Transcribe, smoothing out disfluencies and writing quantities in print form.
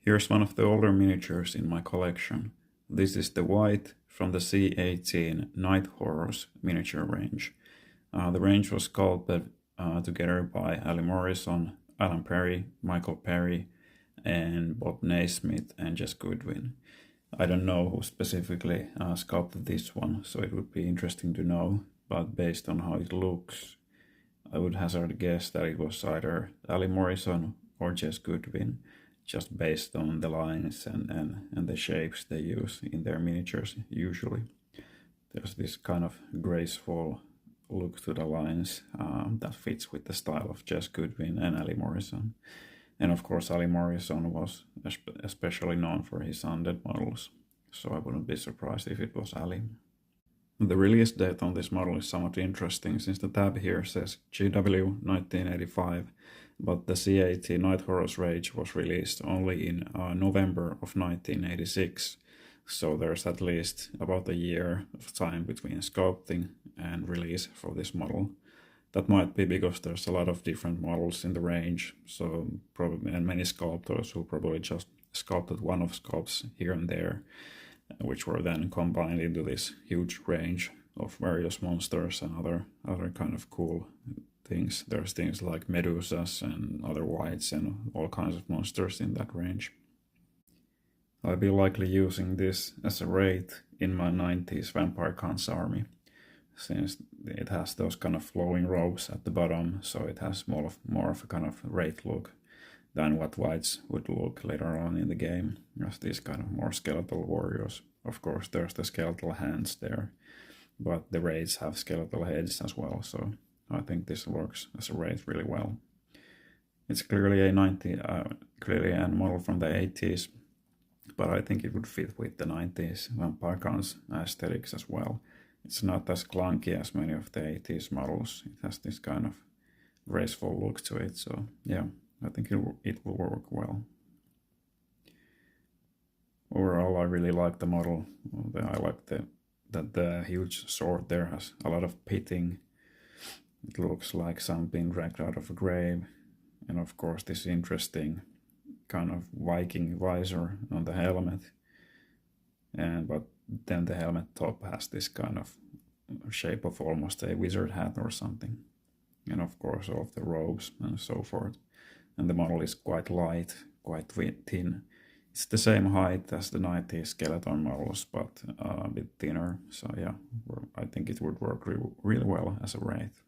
Here's one of the older miniatures in my collection. This is the Wight from the C18 Night Horrors miniature range. The range was sculpted together by Ali Morrison, Alan Perry, Michael Perry, and Bob Naismith and Jess Goodwin. I don't know who specifically sculpted this one, so it would be interesting to know, but based on how it looks, I would hazard a guess that it was either Ali Morrison or Jess Goodwin, just based on the lines and the shapes they use in their miniatures usually. There's this kind of graceful look to the lines that fits with the style of Jess Goodwin and Ali Morrison. And of course Ali Morrison was especially known for his undead models, so I wouldn't be surprised if it was Ali. The release date on this model is somewhat interesting, since the tab here says GW 1985, but the C18 Night Horrors range was released only in November of 1986, so there's at least about a year of time between sculpting and release for this model. That might be because there's a lot of different models in the range, so probably, and many sculptors who probably just sculpted one of sculpts here and there, which were then combined into this huge range of various monsters and other kind of cool things. There's things like Medusas and other wights and all kinds of monsters in that range. I'll be likely using this as a wraith in my 90s Vampire Cons army, since it has those kind of flowing robes at the bottom, so it has more of a kind of wraith look than what wights would look later on in the game, as these kind of more skeletal warriors. Of course, there's the skeletal hands there, but the wraiths have skeletal heads as well, so I think this works as a wraith really well. It's clearly a model from the 80s, but I think it would fit with the 90s Vampire Cons aesthetics as well. It's not as clunky as many of the 80s models. It has this kind of graceful look to it, so yeah, I think it will work well. Overall, I really like the model. I like that the huge sword there has a lot of pitting. It looks like something dragged out of a grave. And of course this interesting kind of Viking visor on the helmet. But then the helmet top has this kind of shape of almost a wizard hat or something. And of course all of the robes and so forth. And the model is quite light, quite thin. It's the same height as the 90s skeleton models, but a bit thinner. So yeah, I think it would work really well as a wraith.